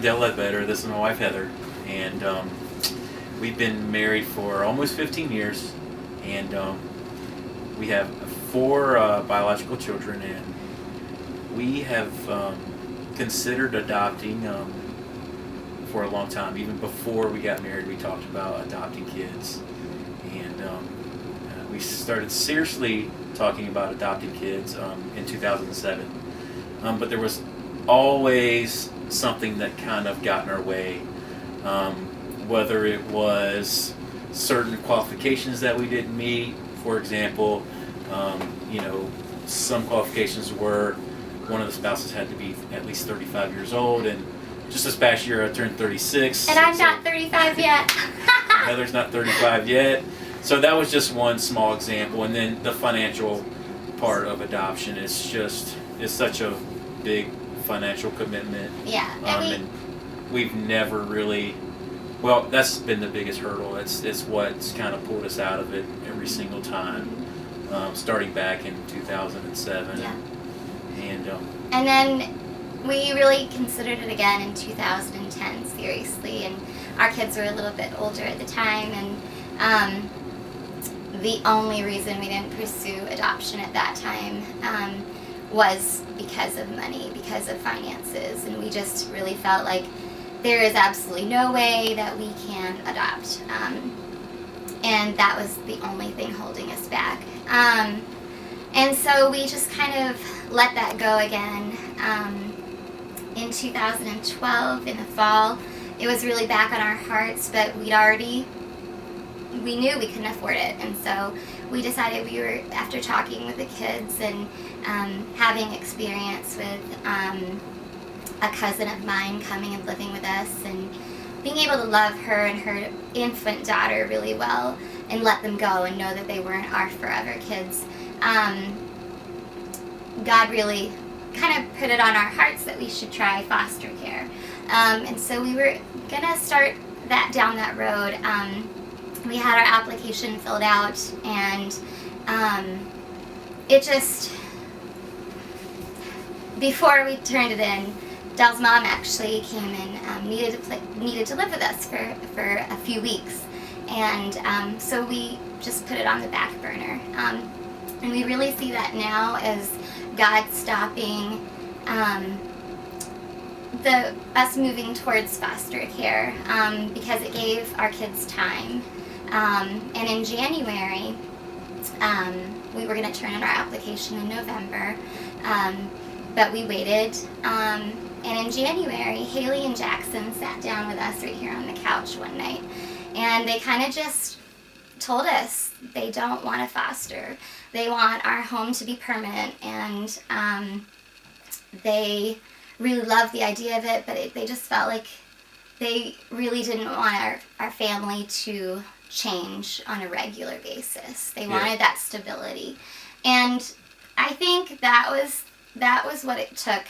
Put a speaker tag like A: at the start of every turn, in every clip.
A: Dale Ledbetter. This is my wife Heather, and we've been married for almost 15 years, and we have 4 biological children, and we have considered adopting for a long time. Even before we got married, we talked about adopting kids, and we started seriously talking about adopting kids in 2007. But there was always something that kind of got in our way, whether it was certain qualifications that we didn't meet. For example, some qualifications were one of the spouses had to be at least 35 years old, and just this past year I turned 36.
B: And I'm not 35 yet.
A: Heather's not 35 yet. So that was just one small example. And then the financial part of adoption is such a big financial commitment.
B: Yeah.
A: And we've never really, well, that's been the biggest hurdle. It's what's kind of pulled us out of it every single time, starting back in 2007.
B: Yeah.
A: And
B: then we really considered it again in 2010 seriously, and our kids were a little bit older at the time, and the only reason we didn't pursue adoption at that time was because of money, because of finances, and we just really felt like there is absolutely no way that we can adopt, and that was the only thing holding us back. And so we just kind of let that go again. In 2012, in the fall, it was really back on our hearts, but we knew we couldn't afford it, and so we decided after talking with the kids and having experience with a cousin of mine coming and living with us and being able to love her and her infant daughter really well and let them go and know that they weren't our forever kids. God really kind of put it on our hearts that we should try foster care. And so we were going to start down that road. We had our application filled out, and it just, before we turned it in, Dell's mom actually came and needed to live with us for a few weeks. And so we just put it on the back burner. And we really see that now as God stopping us moving towards foster care because it gave our kids time. And in January, we were going to turn in our application in November, but we waited. And in January, Haley and Jackson sat down with us right here on the couch one night, and they kind of just told us they don't want to foster. They want our home to be permanent, and they really loved the idea of it, but they just felt like they really didn't want our family to change on a regular basis. They wanted that stability. And I think that was what it took.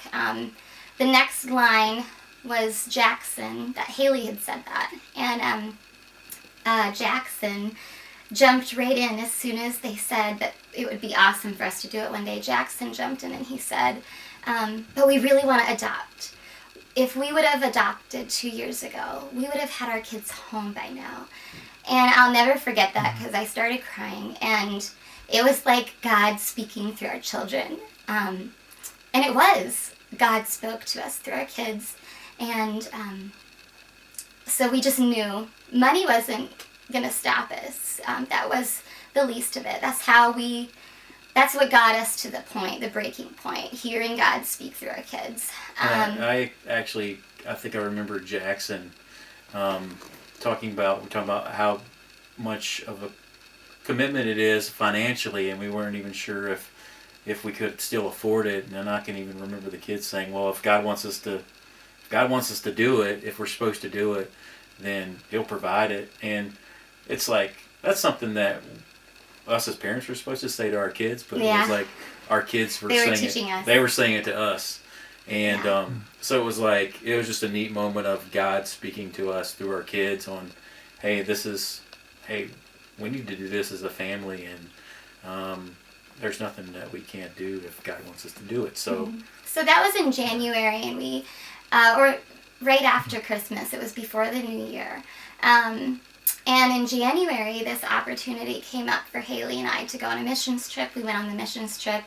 B: The next line was Jackson, that Haley had said that. And Jackson jumped right in as soon as they said that it would be awesome for us to do it one day. Jackson jumped in and he said, but we really want to adopt. If we would have adopted 2 years ago, we would have had our kids home by now. And I'll never forget that because I started crying, and it was like God speaking through our children. And it was. God spoke to us through our kids. And so we just knew money wasn't going to stop us. That was the least of it. That's what got us to the point, the breaking point, hearing God speak through our kids.
A: I think I remember Jackson talking about how much of a commitment it is financially, and we weren't even sure if we could still afford it. And I can even remember the kids saying, well, if God wants us to do it, if we're supposed to do it, then He'll provide it. And it's like, that's something that us as parents were supposed to say to our kids, but it was like our kids were saying it. They were saying it to us. And so it was just a neat moment of God speaking to us through our kids on, hey, we need to do this as a family, and there's nothing that we can't do if God wants us to do it. So
B: So that was in January, and we, right after Christmas. It was before the New Year. And in January, this opportunity came up for Haley and I to go on a missions trip. We went on the missions trip.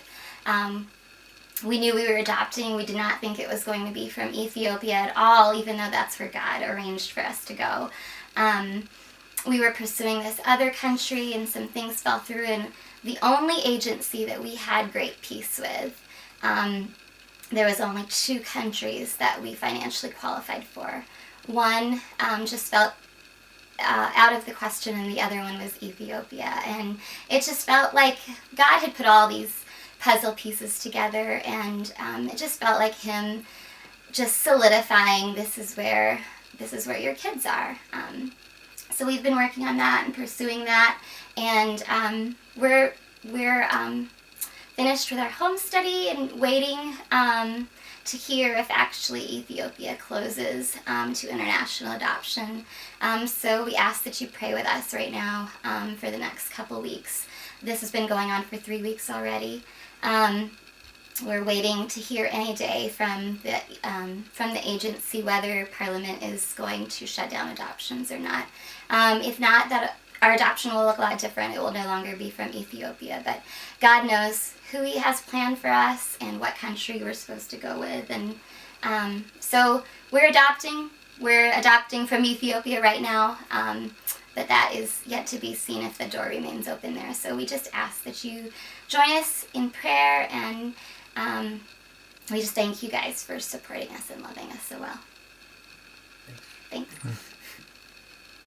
B: We knew we were adopting. We did not think it was going to be from Ethiopia at all, even though that's where God arranged for us to go. We were pursuing this other country, and some things fell through, and the only agency that we had great peace with, there was only 2 countries that we financially qualified for. One just felt out of the question, and the other one was Ethiopia. And it just felt like God had put all these puzzle pieces together, and it just felt like Him just solidifying, this is where your kids are. So we've been working on that and pursuing that, and we're finished with our home study and waiting to hear if actually Ethiopia closes to international adoption. So we ask that you pray with us right now for the next couple weeks. This has been going on for 3 weeks already. We're waiting to hear any day from the agency whether Parliament is going to shut down adoptions or not. If not, that our adoption will look a lot different. It will no longer be from Ethiopia, but God knows who He has planned for us and what country we're supposed to go with. And so we're adopting. We're adopting from Ethiopia right now, but that is yet to be seen if the door remains open there. So we just ask that you join us in prayer, and we just thank you guys for supporting us and loving us so well. Thanks.